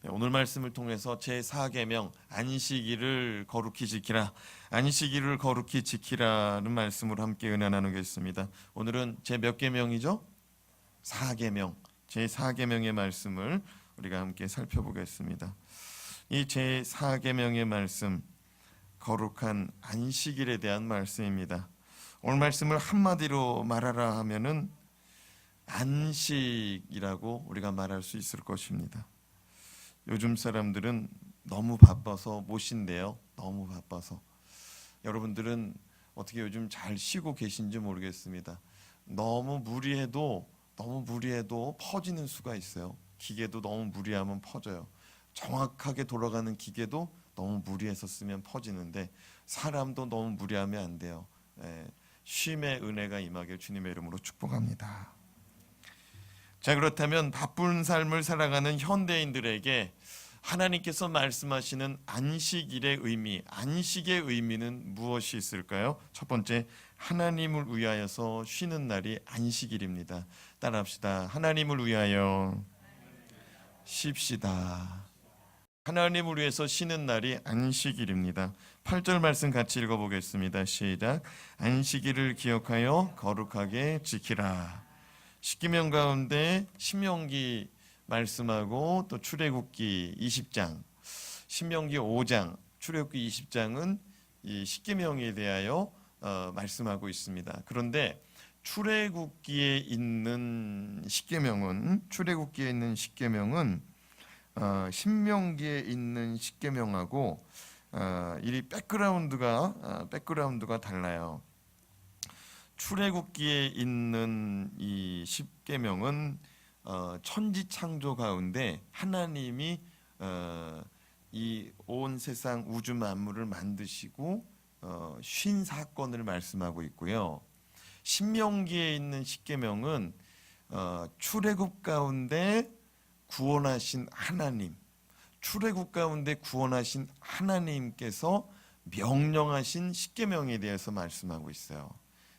오늘 말씀을 통해서 제4계명 안식일을 거룩히 지키라, 안식일을 거룩히 지키라는 말씀으로 함께 은혜 나누겠습니다. 오늘은 제 몇 계명이죠? 4계명, 제4계명의 말씀을 우리가 함께 살펴보겠습니다. 이 제4계명의 말씀, 거룩한 안식일에 대한 말씀입니다. 오늘 말씀을 한마디로 말하라 하면은 안식이라고 우리가 말할 수 있을 것입니다. 요즘 사람들은 너무 바빠서 못 쉰대요. 너무 바빠서. 여러분들은 어떻게 요즘 잘 쉬고 계신지 모르겠습니다. 너무 무리해도 퍼지는 수가 있어요. 기계도 너무 무리하면 퍼져요. 정확하게 돌아가는 기계도 너무 무리해서 쓰면 퍼지는데 사람도 너무 무리하면 안 돼요. 쉼의 은혜가 임하길 주님의 이름으로 축복합니다. 자, 그렇다면 바쁜 삶을 살아가는 현대인들에게 하나님께서 말씀하시는 안식일의 의미, 안식의 의미는 무엇이 있을까요? 첫 번째, 하나님을 위하여서 쉬는 날이 안식일입니다. 따라합시다. 하나님을 위하여 쉽시다. 하나님을 위해서 쉬는 날이 안식일입니다. 8절 말씀 같이 읽어보겠습니다. 시작. 안식일을 기억하여 거룩하게 지키라. 십계명 가운데 신명기 말씀하고 또 출애굽기 20장, 신명기 5장, 출애굽기 20장은 이 십계명에 대하여 말씀하고 있습니다. 그런데 출애굽기에 있는 십계명은 신명기에 있는 십계명하고 이 백그라운드가 달라요. 출애굽기에 있는 이 십계명은 천지창조 가운데 하나님이 이 온 세상 우주 만물을 만드시고 쉰 사건을 말씀하고 있고요. 신명기에 있는 십계명은 출애굽 가운데 구원하신 하나님, 출애굽 가운데 구원하신 하나님께서 명령하신 십계명에 대해서 말씀하고 있어요.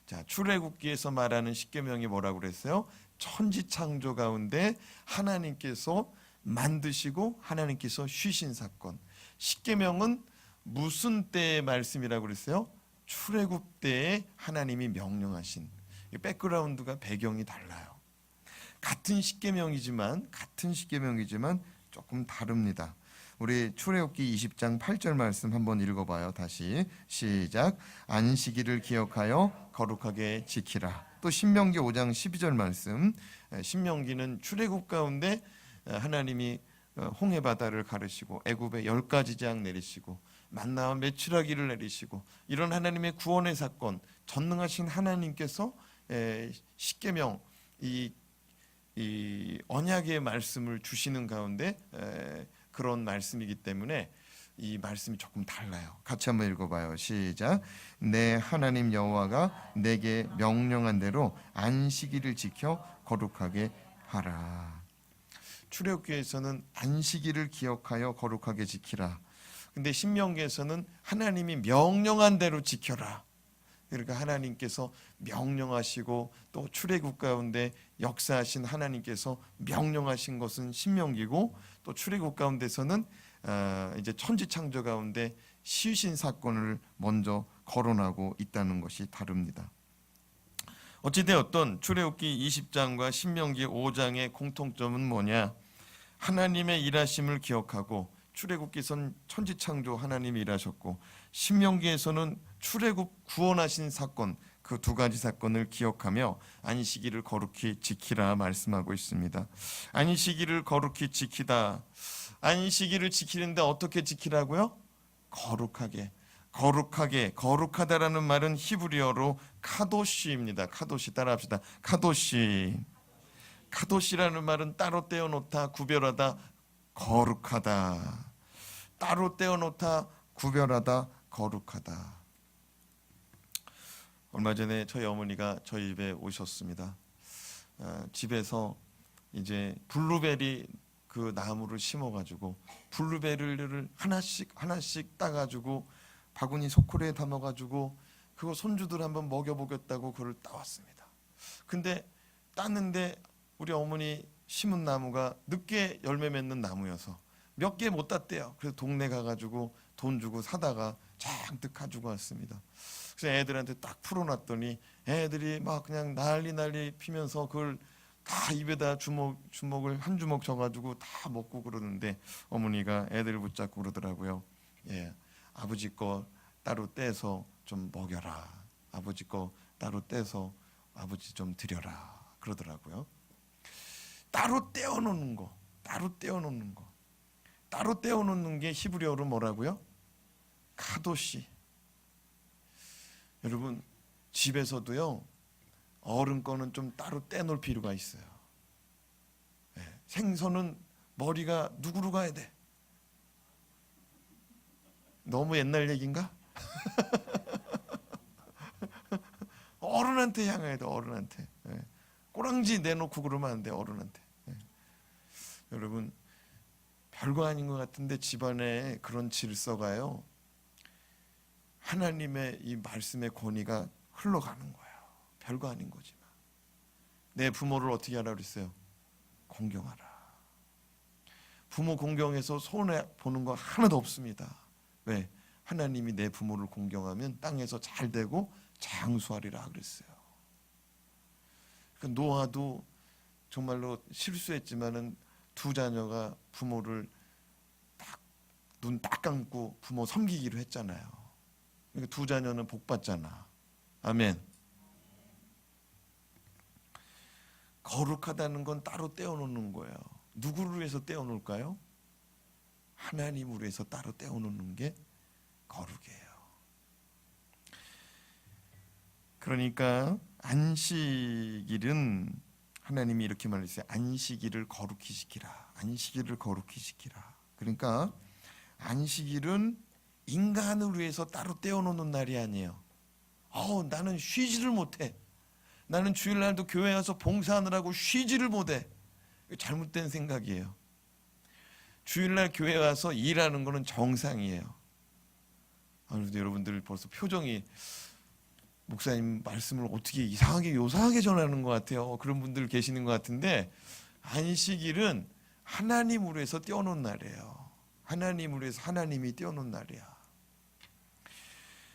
자, 출애굽기에서 말하는 십계명이 뭐라고 그랬어요? 천지창조 가운데 하나님께서 만드시고 하나님께서 쉬신 사건. 십계명은 무슨 때의 말씀이라고 그랬어요? 출애굽 때에 하나님이 명령하신. 백그라운드가 배경이 달라요. 같은 십계명이지만 조금 다릅니다. 우리 출애굽기 20장 8절 말씀 한번 읽어봐요. 다시 시작. 안식일을 기억하여 거룩하게 지키라. 또 신명기 5장 12절 말씀. 신명기는 출애굽 가운데 하나님이 홍해 바다를 가르시고 애굽에 10가지 재앙 내리시고 만나와 메추라기를 내리시고 이런 하나님의 구원의 사건, 전능하신 하나님께서 십계명 이 언약의 말씀을 주시는 가운데 그런 말씀이기 때문에 이 말씀이 조금 달라요. 같이 한번 읽어봐요. 시작. 내 하나님 여호와가 내게 명령한 대로 안식일을 지켜 거룩하게 하라. 출애굽기에서는 안식일을 기억하여 거룩하게 지키라. 근데 신명기에서는 하나님이 명령한 대로 지켜라. 그러니까 하나님께서 명령하시고 또 출애굽 가운데 역사하신 하나님께서 명령하신 것은 신명기고 또 출애굽 가운데서는 이제 천지창조 가운데 쉬신 사건을 먼저 거론하고 있다는 것이 다릅니다. 어찌되었든 출애굽기 20장과 신명기 5장의 공통점은 뭐냐? 하나님의 일하심을 기억하고 출애굽기에서는 천지창조 하나님이 일하셨고 신명기에서는 출애굽 구원하신 사건, 그 두 가지 사건을 기억하며 안식일을 거룩히 지키라 말씀하고 있습니다. 안식일을 거룩히 지키다. 안식일을 지키는데 어떻게 지키라고요? 거룩하게. 거룩하다라는 말은 히브리어로 카도시입니다. 카도시 따라합시다. 카도시라는 말은 따로 떼어놓다, 구별하다, 거룩하다. 따로 떼어놓다, 구별하다, 거룩하다. 얼마 전에 저희 어머니가 저희 집에 오셨습니다. 집에서 이제 블루베리 그 나무를 심어가지고 블루베리를 하나씩 따가지고 바구니 소쿠리에 담아가지고 그거 손주들 한번 먹여보겠다고 그걸 따왔습니다. 근데 땄는데 우리 어머니 심은 나무가 늦게 열매 맺는 나무여서 몇 개 못 땄대요. 그래서 동네 가가지고 돈 주고 사다가 잔뜩 가지고 왔습니다. 그래서 애들한테 딱 풀어놨더니 애들이 막 그냥 난리 피면서 그걸 다 입에다 주먹을 한 주먹 져가지고 다 먹고 그러는데 어머니가 애들을 붙잡고 그러더라고요. 예, 아버지 거 따로 떼서 좀 먹여라. 아버지 거 따로 떼서 아버지 좀 드려라. 그러더라고요. 따로 떼어놓는 거, 따로 떼어놓는 거, 따로 떼어놓는 게 히브리어로 뭐라고요? 카도시. 여러분 집에서도요 어른 거는 좀 따로 떼놓을 필요가 있어요. 생선은 머리가 누구로 가야 돼? 너무 옛날 얘기인가? 어른한테 향해야 돼. 어른한테. 꼬랑지 내놓고 그러면 안 돼. 어른한테. 여러분 별거 아닌 것 같은데 집안에 그런 질서가요 하나님의 이 말씀의 권위가 흘러가는 거예요. 별거 아닌 거지만 내 부모를 어떻게 하라 그랬어요? 공경하라. 부모 공경해서 손해 보는 거 하나도 없습니다. 왜? 하나님이 내 부모를 공경하면 땅에서 잘 되고 장수하리라 그랬어요. 그러니까 노아도 정말로 실수했지만은 두 자녀가 부모를 눈 딱 감고 부모 섬기기로 했잖아요. 그러니까 두 자녀는 복 받잖아. 아멘. 거룩하다는 건 따로 떼어놓는 거예요. 누구를 위해서 떼어놓을까요? 하나님을 위해서 따로 떼어놓는 게 거룩이에요. 그러니까 안식일은 하나님이 이렇게 말했어요. 안식일을 거룩히 지키라. 안식일을 거룩히 지키라. 그러니까 안식일은 인간을 위해서 따로 떼어놓는 날이 아니에요. 나는 쉬지를 못해. 나는 주일날도 교회 와서 봉사하느라고 쉬지를 못해. 잘못된 생각이에요. 주일날 교회 와서 일하는 거는 정상이에요. 그런데 여러분들 벌써 표정이 목사님 말씀을 어떻게 이상하게 요상하게 전하는 것 같아요. 그런 분들 계시는 것 같은데 안식일은 하나님으로 해서 떼어놓은 날이에요. 하나님으로 해서 하나님이 떼어놓은 날이야.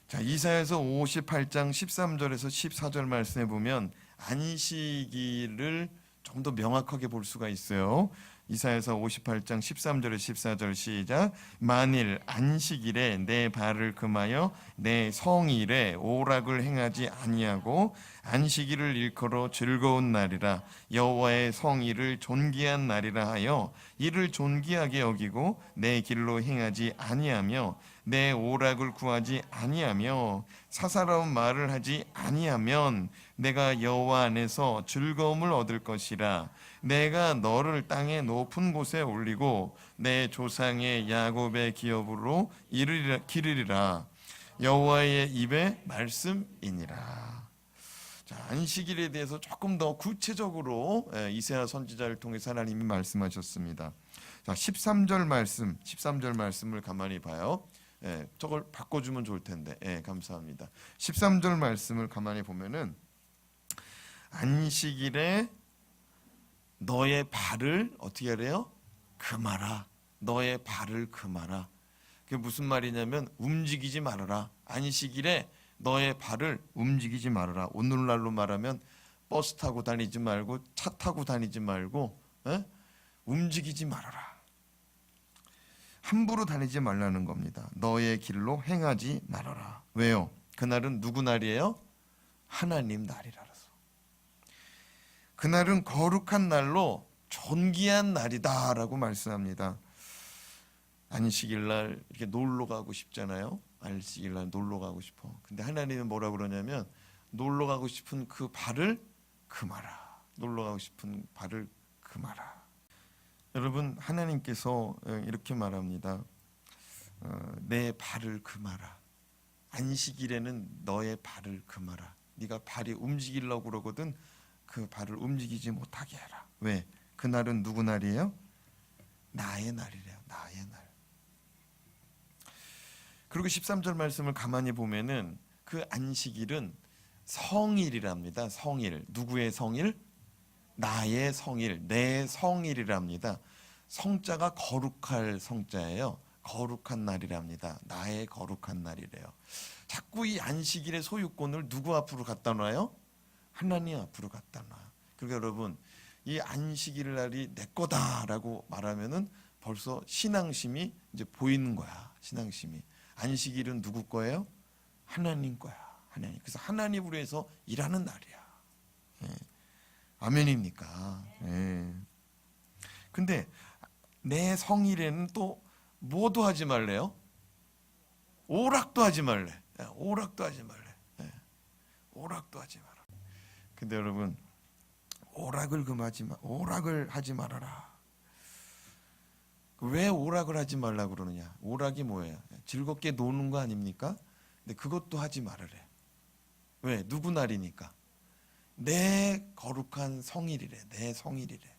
자, 이사야서 58장 13절에서 14절 말씀해 보면 안식일을 좀 더 명확하게 볼 수가 있어요. 이사야서 58장 13절에 14절 시작. 만일 안식일에 내 발을 금하여 내 성일에 오락을 행하지 아니하고 안식일을 일컬어 즐거운 날이라 여호와의 성일을 존귀한 날이라 하여 이를 존귀하게 여기고 내 길로 행하지 아니하며 내 오락을 구하지 아니하며 사사로운 말을 하지 아니하면 내가 여호와 안에서 즐거움을 얻을 것이라. 내가 너를 땅의 높은 곳에 올리고 내 조상의 야곱의 기업으로 기르리라. 여호와의 입의 말씀이니라. 자, 안식일에 대해서 조금 더 구체적으로 이사야 선지자를 통해서 하나님이 말씀하셨습니다. 자, 13절 말씀을 가만히 봐요. 저걸 바꿔주면 좋을 텐데. 감사합니다. 13절 말씀을 가만히 보면은 안식일에 너의 발을 어떻게 하래요? 금하라. 너의 발을 금하라. 그게 무슨 말이냐면 움직이지 말아라. 안식일에 너의 발을 움직이지 말아라. 오늘날로 말하면 버스 타고 다니지 말고 차 타고 다니지 말고 움직이지 말아라. 함부로 다니지 말라는 겁니다. 너의 길로 행하지 말아라. 왜요? 그날은 누구 날이에요? 하나님 날이라서. 그날은 거룩한 날로 존귀한 날이다라고 말씀합니다. 안식일날 이렇게 놀러 가고 싶잖아요. 안식일날 놀러 가고 싶어. 근데 하나님은 뭐라 그러냐면 놀러 가고 싶은 그 발을 금하라. 놀러 가고 싶은 발을 금하라. 여러분 하나님께서 이렇게 말합니다. 내 발을 금하라. 안식일에는 너의 발을 금하라. 네가 발이 움직이려고 그러거든 그 발을 움직이지 못하게 해라. 왜? 그날은 누구 날이에요? 나의 날이래요. 나의 날. 그리고 13절 말씀을 가만히 보면은 그 안식일은 성일이랍니다. 성일. 누구의 성일? 나의 성일, 내 성일이랍니다. 성자가 거룩할 성자예요. 거룩한 날이랍니다. 나의 거룩한 날이래요. 자꾸 이 안식일의 소유권을 누구 앞으로 갖다 놔요? 하나님 앞으로 갖다 놔요. 그러니까 여러분, 이 안식일 날이 내 거다라고 말하면은 벌써 신앙심이 이제 보이는 거야. 신앙심이. 안식일은 누구 거예요? 하나님 거야. 하나님. 그래서 하나님으로 해서 일하는 날이야. 예. 아멘입니까? 예. 근데 내 성일에는 또 뭐도 하지 말래요? 오락도 하지 말래. 오락도 하지 말래. 오락도 하지 마라. 근데 여러분, 오락을 하지 말아라. 왜 오락을 하지 말라 그러느냐? 오락이 뭐예요? 즐겁게 노는 거 아닙니까? 근데 그것도 하지 말으래. 왜? 누구 날이니까? 내 거룩한 성일이래. 내 성일이래.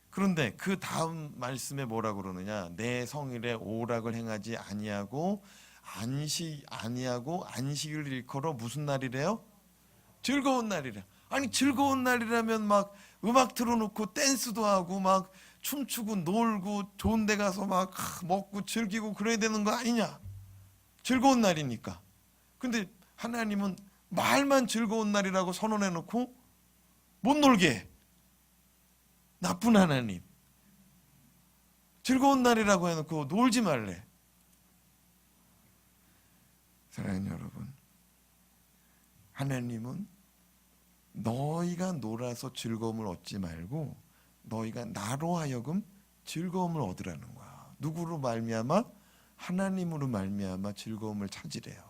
그런데 그 다음 말씀에 뭐라 그러느냐? 내 성일에 오락을 행하지 아니하고 안식을 일컬어 무슨 날이래요? 즐거운 날이래. 아니 즐거운 날이라면 막 음악 틀어놓고 댄스도 하고 막 춤추고 놀고 좋은 데 가서 막 먹고 즐기고 그래야 되는 거 아니냐? 즐거운 날이니까. 근데 하나님은 말만 즐거운 날이라고 선언해 놓고 못 놀게 해. 나쁜 하나님. 즐거운 날이라고 해놓고 놀지 말래. 사랑하는 여러분, 하나님은 너희가 놀아서 즐거움을 얻지 말고 너희가 나로 하여금 즐거움을 얻으라는 거야. 누구로 말미암아? 하나님으로 말미암아 즐거움을 찾으래요.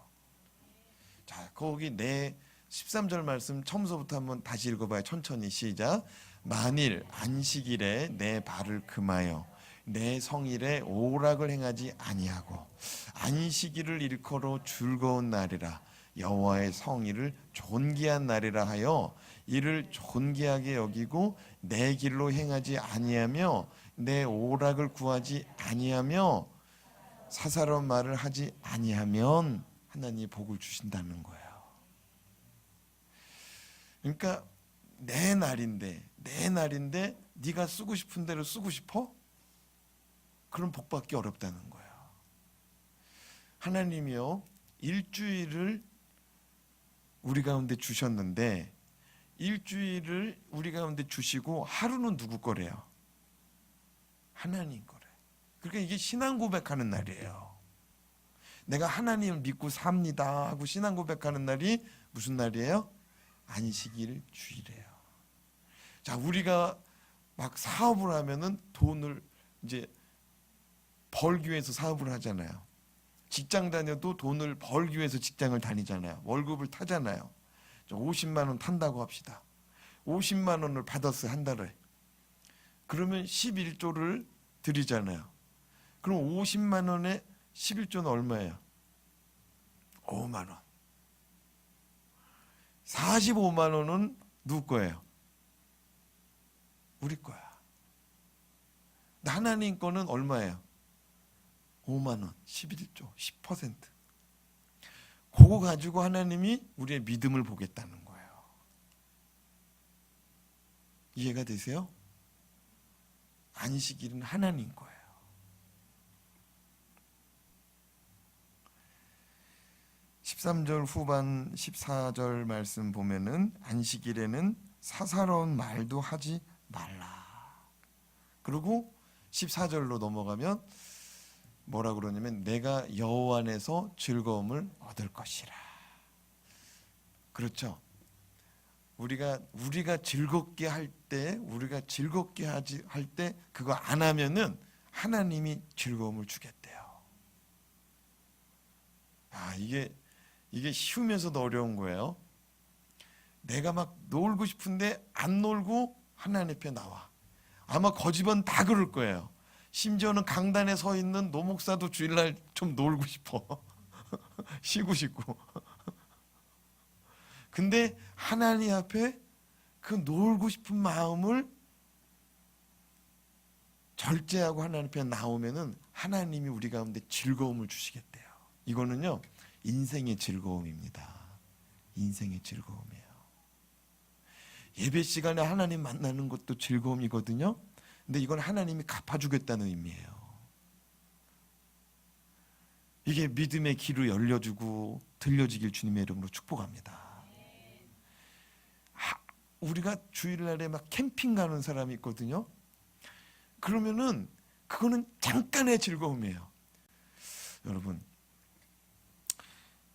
자, 거기 내 13절 말씀 처음서부터 한번 다시 읽어봐요. 천천히 시작. 만일 안식일에 내 발을 금하여 내 성일에 오락을 행하지 아니하고 안식일을 일컬어 즐거운 날이라 여호와의 성일을 존귀한 날이라 하여 이를 존귀하게 여기고 내 길로 행하지 아니하며 내 오락을 구하지 아니하며 사사로운 말을 하지 아니하면 하나님이 복을 주신다는 거예요. 그러니까 내 날인데 네가 쓰고 싶은 대로 쓰고 싶어? 그럼 복 받기 어렵다는 거예요. 하나님이요, 일주일을 우리 가운데 주셨는데 일주일을 우리 가운데 주시고 하루는 누구 거래요? 하나님 거래. 그러니까 이게 신앙 고백하는 날이에요. 내가 하나님을 믿고 삽니다 하고 신앙 고백하는 날이 무슨 날이에요? 안식일 주일이에요. 자, 우리가 막 사업을 하면은 돈을 이제 벌기 위해서 사업을 하잖아요. 직장 다녀도 돈을 벌기 위해서 직장을 다니잖아요. 월급을 타잖아요. 50만 원 탄다고 합시다. 50만 원을 받았어요, 한 달에. 그러면 11조를 드리잖아요. 그럼 50만 원에 11조는 얼마예요? 5만 원. 45만 원은 누구 거예요? 우리 거야. 하나님 거는 얼마예요? 5만 원, 11조, 10%. 그거 가지고 하나님이 우리의 믿음을 보겠다는 거예요. 이해가 되세요? 안식일은 하나님 거예요. (13절) 후반 14절 말씀 보면은 안식일에는 사사로운 말도 하지 말라. 그리고 14절로 넘어가면 뭐라 그러냐면 내가 여호와 안에서 즐거움을 얻을 것이라. 그렇죠? 우리가 즐겁게 할 때, 할 때 그거 안 하면은 하나님이 즐거움을 주겠대요. 아, 이게 쉬우면서도 어려운 거예요. 내가 막 놀고 싶은데 안 놀고 하나님 앞에 나와. 아마 거집은 다 그럴 거예요. 심지어는 강단에 서 있는 노목사도 주일날 좀 놀고 싶어. 쉬고 싶고. 근데 하나님 앞에 그 놀고 싶은 마음을 절제하고 하나님 앞에 나오면은 하나님이 우리 가운데 즐거움을 주시겠대요. 이거는요, 인생의 즐거움입니다. 인생의 즐거움이에요. 예배 시간에 하나님 만나는 것도 즐거움이거든요. 근데 이건 하나님이 갚아주겠다는 의미예요. 이게 믿음의 길을 열려주고 들려지길 주님의 이름으로 축복합니다. 우리가 주일날에 막 캠핑 가는 사람이 있거든요. 그러면은 그거는 잠깐의 즐거움이에요. 여러분,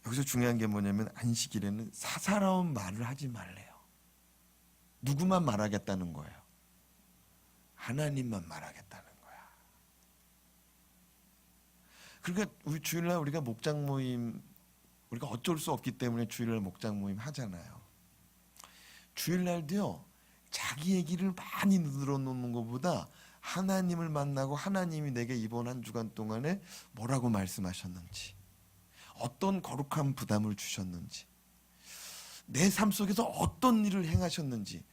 여기서 중요한 게 뭐냐면 안식일에는 사사로운 말을 하지 말래요. 누구만 말하겠다는 거예요? 하나님만 말하겠다는 거야. 그러니까 우리 주일날 우리가 목장 모임, 우리가 어쩔 수 없기 때문에 주일날 목장 모임 하잖아요. 주일날도요, 자기 얘기를 많이 늘어놓는 것보다 하나님을 만나고 하나님이 내게 이번 한 주간 동안에 뭐라고 말씀하셨는지, 어떤 거룩한 부담을 주셨는지, 내 삶 속에서 어떤 일을 행하셨는지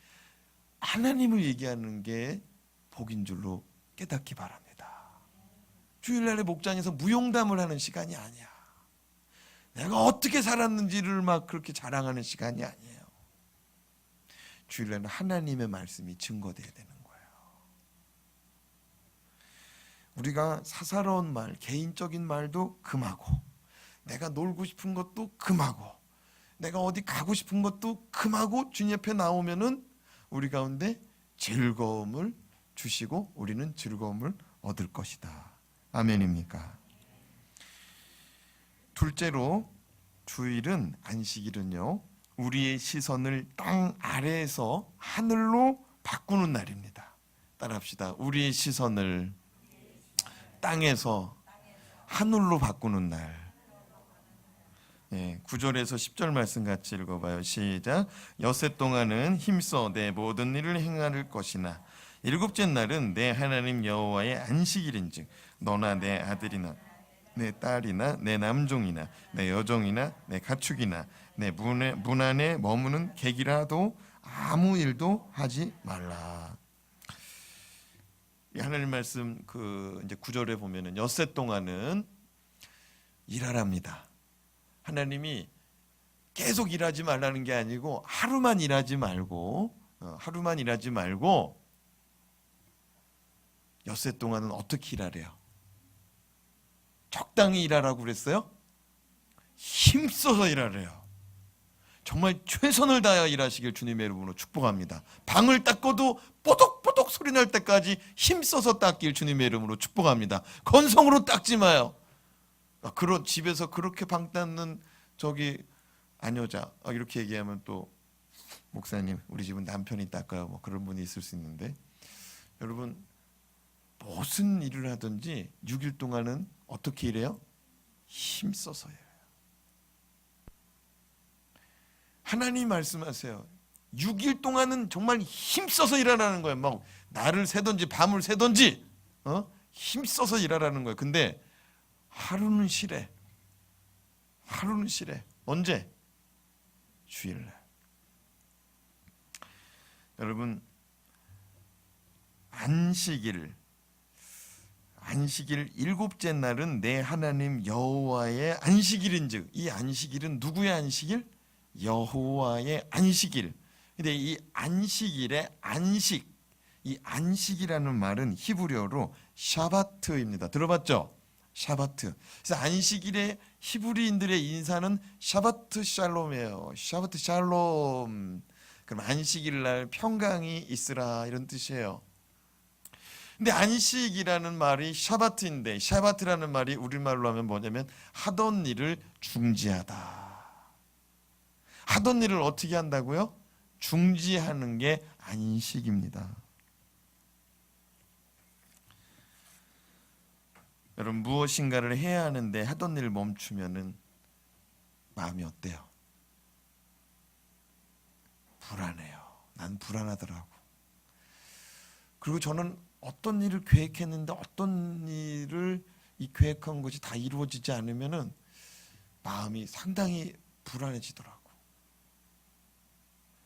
하나님을 얘기하는 게 복인 줄로 깨닫기 바랍니다. 주일날에 목장에서 무용담을 하는 시간이 아니야. 내가 어떻게 살았는지를 막 그렇게 자랑하는 시간이 아니에요. 주일날은 하나님의 말씀이 증거돼야 되는 거예요. 우리가 사사로운 말, 개인적인 말도 금하고, 내가 놀고 싶은 것도 금하고, 내가 어디 가고 싶은 것도 금하고 주님 옆에 나오면은 우리 가운데 즐거움을 주시고 우리는 즐거움을 얻을 것이다. 아멘입니까? 둘째로, 주일은, 안식일은요, 우리의 시선을 땅 아래에서 하늘로 바꾸는 날입니다. 따라합시다. 우리의 시선을 땅에서 하늘로 바꾸는 날. 9절에서 10절 말씀 같이 읽어봐요. 시작. 엿새 동안은 힘써 내 모든 일을 행할 것이나 일곱째 날은 내 하나님 여호와의 안식일인즉 너나 내 아들이나 내 딸이나 내 남종이나 내 여종이나 내 가축이나 내 문 안에 머무는 객이라도 아무 일도 하지 말라. 이 하나님 말씀 이제 9절에 보면은 엿새 동안은 일하랍니다. 하나님이 계속 일하지 말라는 게 아니고 하루만 일하지 말고 엿새 동안은 어떻게 일하래요? 적당히 일하라고 그랬어요? 힘써서 일하래요. 정말 최선을 다하여 일하시길 주님의 이름으로 축복합니다. 방을 닦아도 뽀독뽀독 소리 날 때까지 힘써서 닦길 주님의 이름으로 축복합니다. 건성으로 닦지 마요. 그런 집에서 그렇게 방 닦는 저기 아녀자 이렇게 얘기하면 또 목사님 우리 집은 남편이 닦아요, 뭐 그런 분이 있을 수 있는데, 여러분 무슨 일을 하든지 6일 동안은 어떻게 일해요? 힘써서 일해요. 하나님 말씀하세요. 6일 동안은 정말 힘써서 일하라는 거예요. 막 날을 새든지 밤을 새든지 힘써서 일하라는 거예요. 근데 하루는 쉬래. 언제? 주일날. 여러분, 안식일 일곱째 날은 내 하나님 여호와의 안식일인즉, 이 안식일은 누구의 안식일? 여호와의 안식일. 근데 이 안식일의 안식, 이 안식이라는 말은 히브리어로 샤바트입니다. 들어봤죠? 샤바트. 그래서 안식일의 히브리인들의 인사는 샤바트 샬롬이에요. 샤바트 샬롬. 그럼 안식일 날 평강이 있으라, 이런 뜻이에요. 근데 안식이라는 말이 샤바트인데, 샤바트라는 말이 우리말로 하면 뭐냐면 하던 일을 중지하다. 하던 일을 어떻게 한다고요? 중지하는 게 안식입니다. 여러분, 무엇인가를 해야 하는데 하던 일을 멈추면은 마음이 어때요? 불안해요. 난 불안하더라고. 그리고 저는 어떤 일을 계획했는데 어떤 일을 이 계획한 것이 다 이루어지지 않으면은 마음이 상당히 불안해지더라고.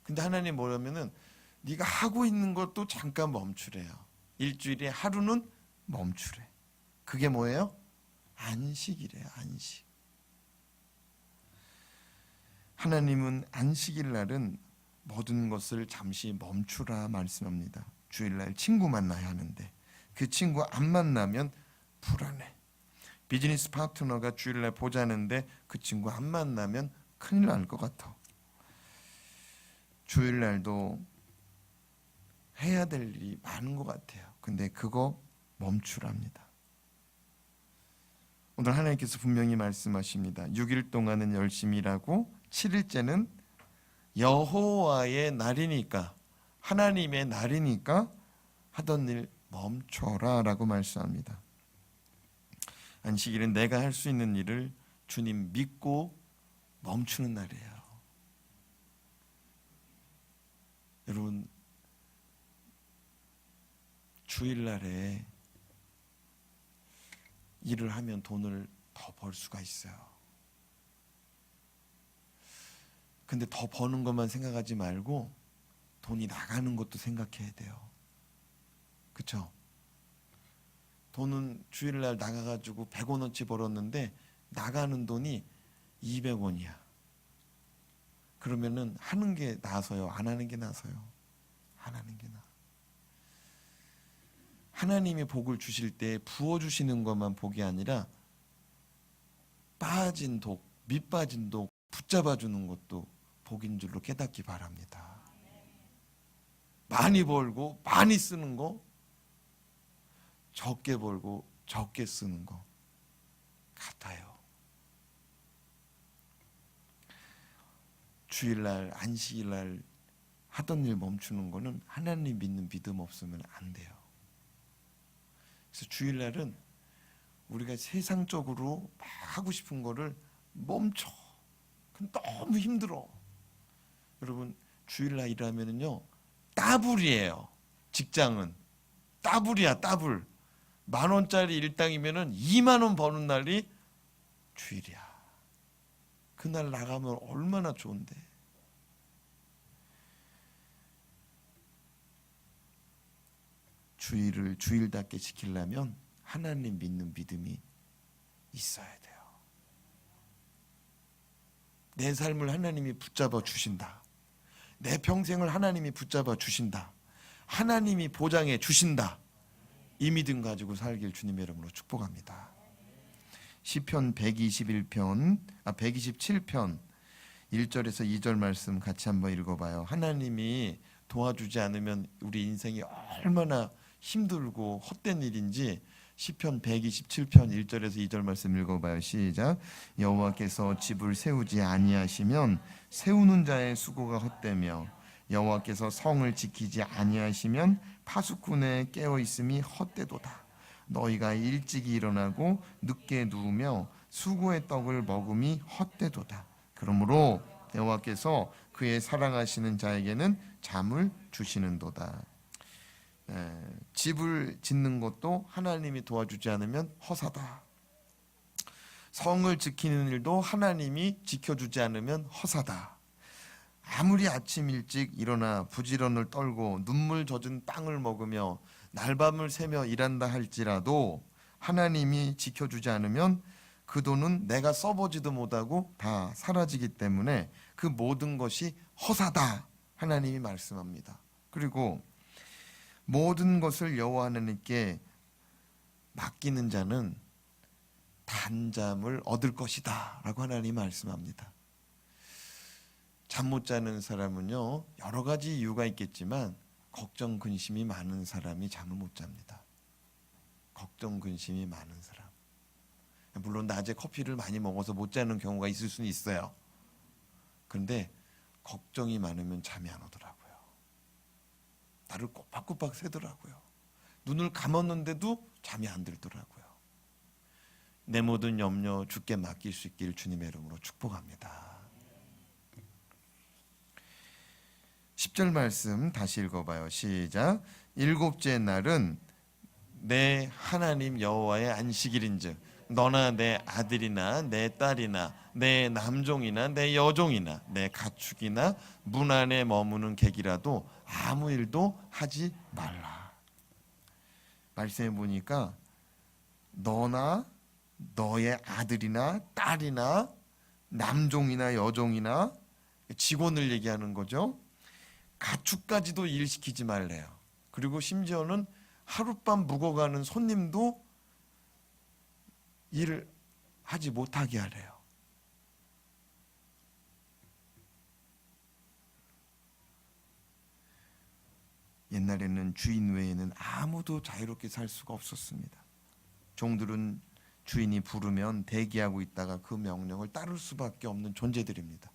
근데 하나님 뭐냐면은 네가 하고 있는 것도 잠깐 멈추래요. 일주일에 하루는 멈추래. 그게 뭐예요? 안식이래요. 안식. 하나님은 안식일 날은 모든 것을 잠시 멈추라 말씀합니다. 주일날 친구 만나야 하는데 그 친구 안 만나면 불안해. 비즈니스 파트너가 주일날 보자는데 그 친구 안 만나면 큰일 날 것 같아. 주일날도 해야 될 일이 많은 것 같아요. 근데 그거 멈추랍니다. 오늘 하나님께서 분명히 말씀하십니다. 6일 동안은 열심히 일하고 7일째는 여호와의 날이니까, 하나님의 날이니까 하던 일 멈춰라 라고 말씀합니다. 안식일은 내가 할 수 있는 일을 주님 믿고 멈추는 날이에요. 여러분, 주일날에 일을 하면 돈을 더 벌 수가 있어요. 근데 더 버는 것만 생각하지 말고 돈이 나가는 것도 생각해야 돼요. 그렇죠? 돈은 주일날 나가가지고 100원어치 벌었는데 나가는 돈이 200원이야. 그러면은 하는 게 나아서요? 안 하는 게 나아서요? 안 하는 게 나아. 하나님이 복을 주실 때 부어주시는 것만 복이 아니라 빠진 독, 밑빠진 독 붙잡아주는 것도 복인 줄로 깨닫기 바랍니다. 많이 벌고 많이 쓰는 거, 적게 벌고 적게 쓰는 거 같아요. 주일날, 안식일날 하던 일 멈추는 거는 하나님 믿는 믿음 없으면 안 돼요. 그래서 주일날은 우리가 세상적으로 막 하고 싶은 거를 멈춰. 그럼 너무 힘들어. 여러분, 주일날 일하면은요 따블이에요. 직장은 따블이야. 따블. 10,000원짜리 일당이면은 20,000원 버는 날이 주일이야. 그날 나가면 얼마나 좋은데. 주일을 주일답게 지키려면 하나님 믿는 믿음이 있어야 돼요. 내 삶을 하나님이 붙잡아 주신다. 내 평생을 하나님이 붙잡아 주신다. 하나님이 보장해 주신다. 이 믿음 가지고 살길 주님의 이름으로 축복합니다. 시편 127편 1절에서 2절 말씀 같이 한번 읽어봐요. 하나님이 도와주지 않으면 우리 인생이 얼마나 힘들고 헛된 일인지 시편 127편 1절에서 2절 말씀 읽어봐요. 시작. 여호와께서 집을 세우지 아니하시면 세우는 자의 수고가 헛되며 여호와께서 성을 지키지 아니하시면 파수꾼의 깨어 있음이 헛되도다. 너희가 일찍이 일어나고 늦게 누우며 수고의 떡을 먹음이 헛되도다. 그러므로 여호와께서 그의 사랑하시는 자에게는 잠을 주시는도다. 집을 짓는 것도 하나님이 도와주지 않으면 허사다. 성을 지키는 일도 하나님이 지켜주지 않으면 허사다. 아무리 아침 일찍 일어나 부지런을 떨고 눈물 젖은 빵을 먹으며 날밤을 새며 일한다 할지라도 하나님이 지켜주지 않으면 그 돈은 내가 써보지도 못하고 다 사라지기 때문에 그 모든 것이 허사다. 하나님이 말씀합니다. 그리고 모든 것을 여호와 하나님께 맡기는 자는 단잠을 얻을 것이다 라고 하나님이 말씀합니다. 잠 못 자는 사람은요 여러 가지 이유가 있겠지만 걱정 근심이 많은 사람이 잠을 못 잡니다. 걱정 근심이 많은 사람. 물론 낮에 커피를 많이 먹어서 못 자는 경우가 있을 수는 있어요. 그런데 걱정이 많으면 잠이 안 오더라고요. 나를 꼬박꼬박 새더라고요. 눈을 감았는데도 잠이 안 들더라고요. 내 모든 염려 주께 맡길 수 있길 주님의 이름으로 축복합니다. 10절 말씀 다시 읽어봐요. 시작. 일곱째 날은 내 하나님 여호와의 안식일인즉 너나 내 아들이나 내 딸이나 내 남종이나 내 여종이나 내 가축이나 문 안에 머무는 객이라도 아무 일도 하지 말라. 말씀해 보니까 너나 너의 아들이나 딸이나 남종이나 여종이나 직원을 얘기하는 거죠. 가축까지도 일시키지 말래요. 그리고 심지어는 하룻밤 묵어가는 손님도 일을 하지 못하게 하래요. 옛날에는 주인 외에는 아무도 자유롭게 살 수가 없었습니다. 종들은 주인이 부르면 대기하고 있다가 그 명령을 따를 수밖에 없는 존재들입니다.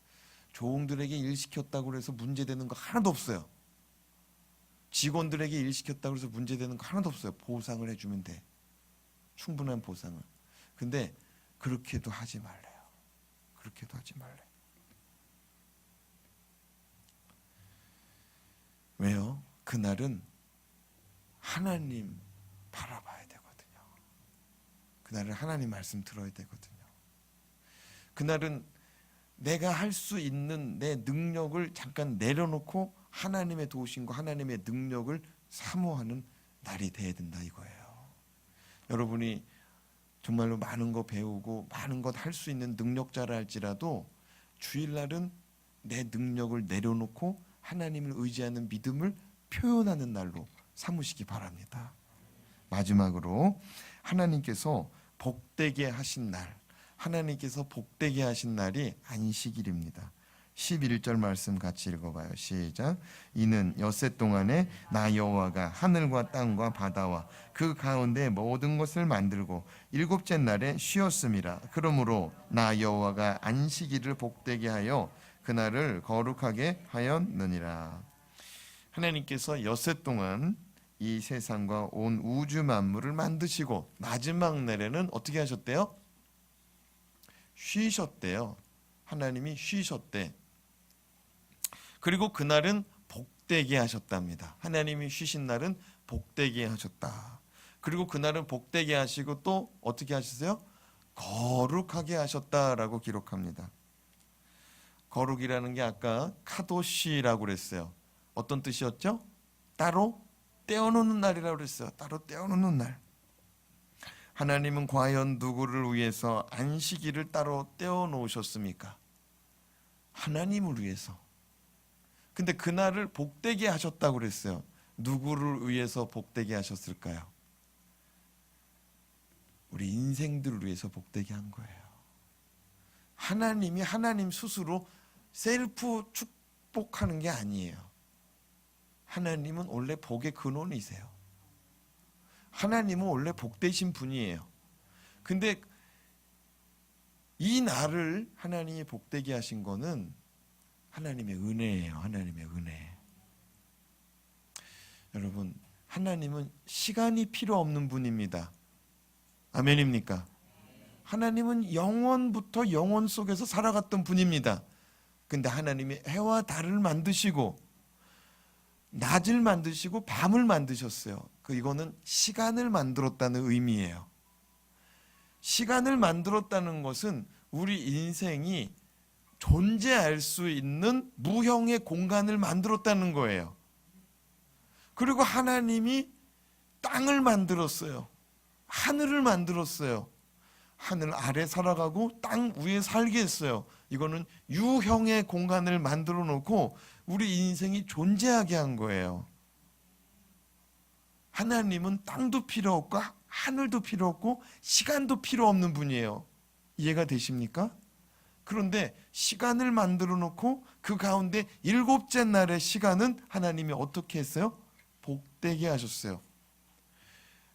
종들에게 일 시켰다고 해서 문제되는 거 하나도 없어요. 직원들에게 일 시켰다고 해서 문제되는 거 하나도 없어요. 보상을 해주면 돼. 충분한 보상을. 근데 그렇게도 하지 말래요. 그렇게도 하지 말래요. 왜요? 그날은 하나님 바라봐야 되거든요. 그날은 하나님 말씀 들어야 되거든요. 그날은 내가 할 수 있는 내 능력을 잠깐 내려놓고 하나님의 도우심과 하나님의 능력을 사모하는 날이 돼야 된다 이거예요. 여러분이 정말로 많은 거 배우고 많은 것 할 수 있는 능력자라 할지라도 주일날은 내 능력을 내려놓고 하나님을 의지하는 믿음을 표현하는 날로 삼으시기 바랍니다. 마지막으로 하나님께서 복되게 하신 날, 하나님께서 복되게 하신 날이 안식일입니다. 11절 말씀 같이 읽어봐요. 시작. 이는 엿새 동안에 나 여호와가 하늘과 땅과 바다와 그 가운데 모든 것을 만들고 일곱째 날에 쉬었음이라. 그러므로 나 여호와가 안식일을 복되게 하여 그날을 거룩하게 하였느니라. 하나님께서 엿새 동안 이 세상과 온 우주 만물을 만드시고 마지막 날에는 어떻게 하셨대요? 쉬셨대요. 하나님이 쉬셨대. 그리고 그날은 복되게 하셨답니다. 하나님이 쉬신 날은 복되게 하셨다. 그리고 그날은 복되게 하시고 또 어떻게 하셨어요? 거룩하게 하셨다라고 기록합니다. 거룩이라는 게 아까 카도시라고 그랬어요. 어떤 뜻이었죠? 따로 떼어놓는 날이라고 그랬어요. 따로 떼어놓는 날. 하나님은 과연 누구를 위해서 안식일을 따로 떼어놓으셨습니까? 하나님을 위해서. 근데 그날을 복되게 하셨다고 그랬어요. 누구를 위해서 복되게 하셨을까요? 우리 인생들을 위해서 복되게 한 거예요. 하나님이 하나님 스스로 셀프 축복하는 게 아니에요. 하나님은 원래 복의 근원이세요. 하나님은 원래 복되신 분이에요. 근데 이 날을 하나님이 복되게 하신 거는 하나님의 은혜예요. 하나님의 은혜. 여러분, 하나님은 시간이 필요 없는 분입니다. 아멘입니까? 하나님은 영원부터 영원 속에서 살아갔던 분입니다. 근데 하나님이 해와 달을 만드시고 낮을 만드시고 밤을 만드셨어요. 이거는 시간을 만들었다는 의미예요. 시간을 만들었다는 것은 우리 인생이 존재할 수 있는 무형의 공간을 만들었다는 거예요. 그리고 하나님이 땅을 만들었어요. 하늘을 만들었어요. 하늘 아래 살아가고 땅 위에 살게 했어요. 이거는 유형의 공간을 만들어 놓고 우리 인생이 존재하게 한 거예요. 하나님은 땅도 필요 없고 하늘도 필요 없고 시간도 필요 없는 분이에요. 이해가 되십니까? 그런데 시간을 만들어 놓고 그 가운데 일곱째 날의 시간은 하나님이 어떻게 했어요? 복되게 하셨어요.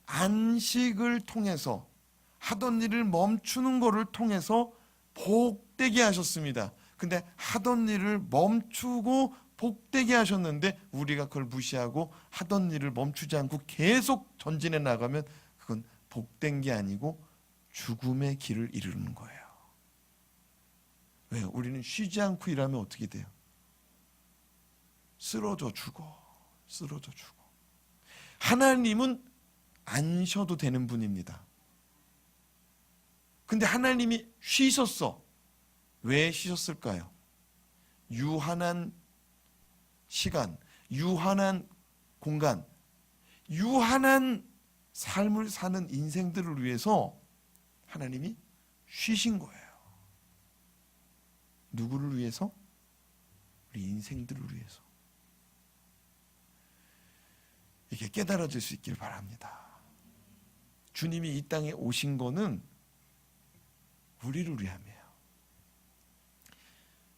안식을 통해서 하던 일을 멈추는 것을 통해서 복되게 하셨습니다. 근데 하던 일을 멈추고 복되게 하셨는데 우리가 그걸 무시하고 하던 일을 멈추지 않고 계속 전진해 나가면 그건 복된 게 아니고 죽음의 길을 이루는 거예요. 왜요? 우리는 쉬지 않고 일하면 어떻게 돼요? 쓰러져 죽어. 쓰러져 죽어. 하나님은 안 쉬어도 되는 분입니다. 근데 하나님이 쉬셨어. 왜 쉬셨을까요? 유한한 시간, 유한한 공간, 유한한 삶을 사는 인생들을 위해서 하나님이 쉬신 거예요. 누구를 위해서? 우리 인생들을 위해서. 이게 깨달아질 수 있길 바랍니다. 주님이 이 땅에 오신 거는 우리를 위함이에요.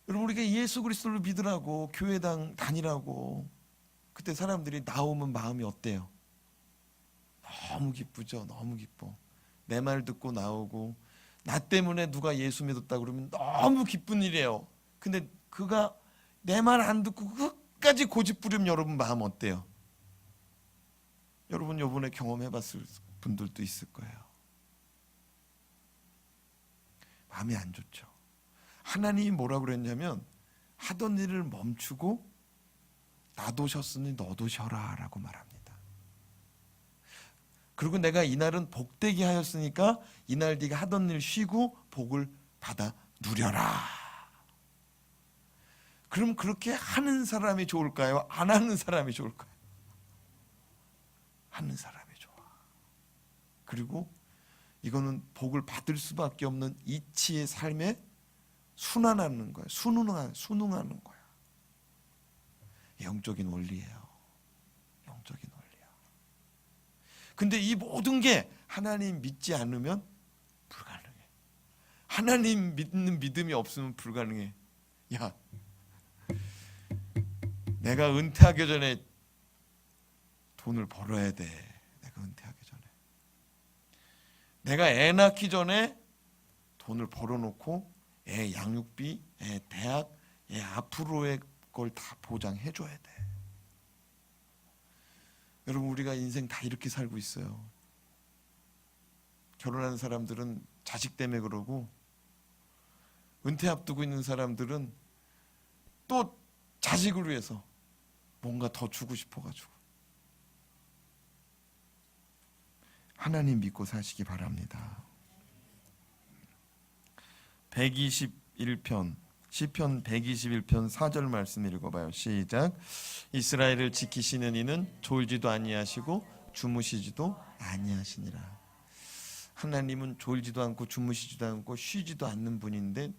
여러분, 우리가 예수 그리스도를 믿으라고 교회당 다니라고 그때 사람들이 나오면 마음이 어때요? 너무 기쁘죠. 너무 기뻐. 내 말 듣고 나오고 나 때문에 누가 예수 믿었다 그러면 너무 기쁜 일이에요. 근데 그가 내 말 안 듣고 끝까지 고집 부리면 여러분 마음 어때요? 여러분 요번에 경험해봤을 분들도 있을 거예요. 마음이 안 좋죠. 하나님이 뭐라고 그랬냐면 하던 일을 멈추고 나도 쉬었으니 너도 쉬어라 라고 말합니다. 그리고 내가 이날은 복되게 하였으니까 이날 네가 하던 일 쉬고 복을 받아 누려라. 그럼 그렇게 하는 사람이 좋을까요? 안 하는 사람이 좋을까요? 하는 사람이 좋아. 그리고 이거는 복을 받을 수밖에 없는 이치의 삶에 순환하는 거예요. 순응하는 거야. 영적인 원리예요. 영적인 원리야. 근데 이 모든 게 하나님 믿지 않으면 불가능해. 하나님 믿는 믿음이 없으면 불가능해. 야, 내가 은퇴하기 전에 돈을 벌어야 돼. 내가 은퇴하기 전에. 내가 애 낳기 전에 돈을 벌어놓고 애 양육비, 애 대학, 애 앞으로의 걸 다 보장해 줘야 돼. 여러분, 우리가 인생 다 이렇게 살고 있어요. 결혼하는 사람들은 자식 때문에 그러고 은퇴 앞두고 있는 사람들은 또 자식을 위해서 뭔가 더 주고 싶어가지고. 하나님 믿고 사시기 바랍니다. 121편 시편 121편 4절 말씀 읽어봐요. 시작. 이스라엘을 지키시는 이는 졸지도 아니하시고 주무시지도 아니하시니라. 하나님은 졸지도 않고 주무시지도 않고 쉬지도 않는 분인데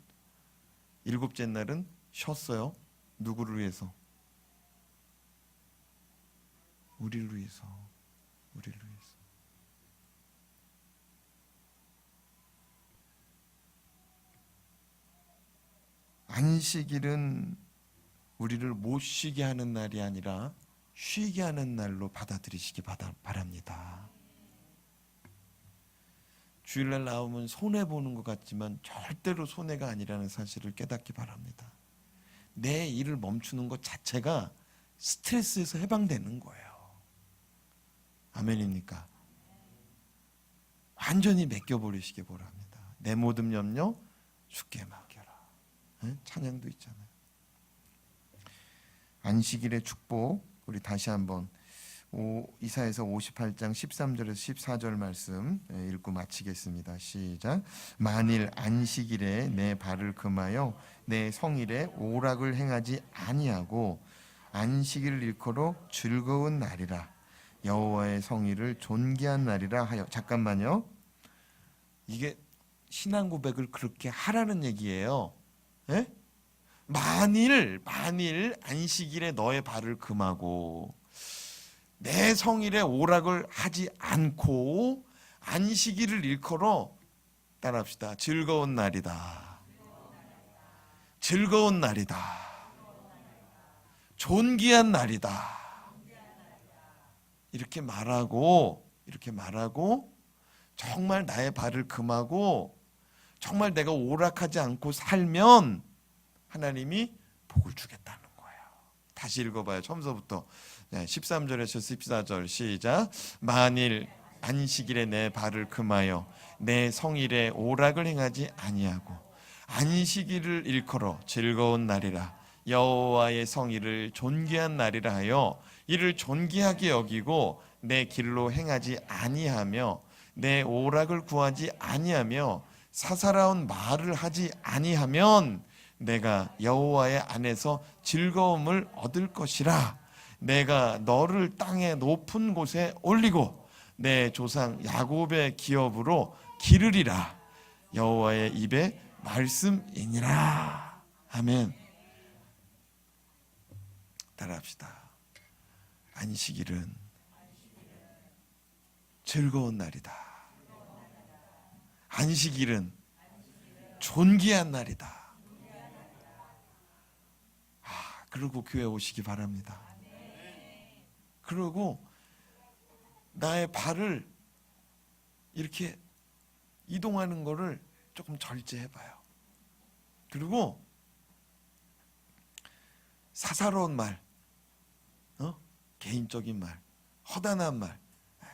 일곱째 날은 쉬었어요. 누구를 위해서? 우리를 위해서. 우리를 위해서. 안식일은 우리를 못 쉬게 하는 날이 아니라 쉬게 하는 날로 받아들이시기 바랍니다. 주일날 나오면 손해보는 것 같지만 절대로 손해가 아니라는 사실을 깨닫기 바랍니다. 내 일을 멈추는 것 자체가 스트레스에서 해방되는 거예요. 아멘입니까? 완전히 맡겨버리시기 바랍니다. 내 모든 염려 주께 맡겨라. 찬양도 있잖아요. 안식일의 축복, 우리 다시 한번 이사야서 58장 13절에서 14절 말씀 읽고 마치겠습니다. 시작. 만일 안식일에 내 발을 금하여 내 성일에 오락을 행하지 아니하고 안식일을 일컬어 즐거운 날이라 여호와의 성일을 존귀한 날이라 하여. 잠깐만요. 이게 신앙 고백을 그렇게 하라는 얘기예요. 예? 만일 안식일에 너의 발을 금하고 내 성일에 오락을 하지 않고 안식일을 일컬어 따라합시다. 즐거운 날이다. 즐거운 날이다. 존귀한 날이다. 이렇게 말하고 정말 나의 발을 금하고 정말 내가 오락하지 않고 살면 하나님이 복을 주겠다는 거예요. 다시 읽어봐요. 처음서부터 13절에서 14절 시작. 만일 안식일에 내 발을 금하여 내 성일에 오락을 행하지 아니하고 안식일을 일컬어 즐거운 날이라 여호와의 성일을 존귀한 날이라 하여 이를 존귀하게 여기고 내 길로 행하지 아니하며 내 오락을 구하지 아니하며 사사로운 말을 하지 아니하면 내가 여호와의 안에서 즐거움을 얻을 것이라. 내가 너를 땅의 높은 곳에 올리고 내 조상 야곱의 기업으로 기르리라. 여호와의 입의 말씀이니라. 아멘. 따라합시다. 안식일은 즐거운 날이다. 안식일은 존귀한 날이다. 그러고 교회 오시기 바랍니다. 그리고 나의 발을 이렇게 이동하는 거를 조금 절제해봐요. 그리고 사사로운 말, 개인적인 말, 허단한 말,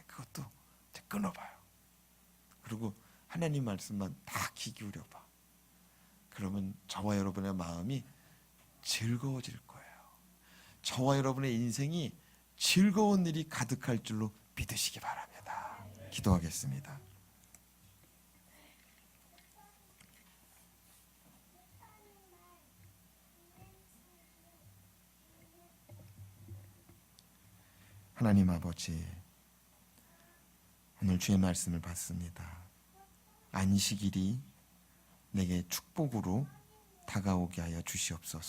그것도 끊어봐요. 그리고 하나님 말씀만 다 귀 기울여봐. 그러면 저와 여러분의 마음이 즐거워질 거예요. 저와 여러분의 인생이 즐거운 일이 가득할 줄로 믿으시기 바랍니다. 기도하겠습니다. 하나님 아버지, 오늘 주의 말씀을 받습니다. 안식일이 내게 축복으로 다가오게 하여 주시옵소서.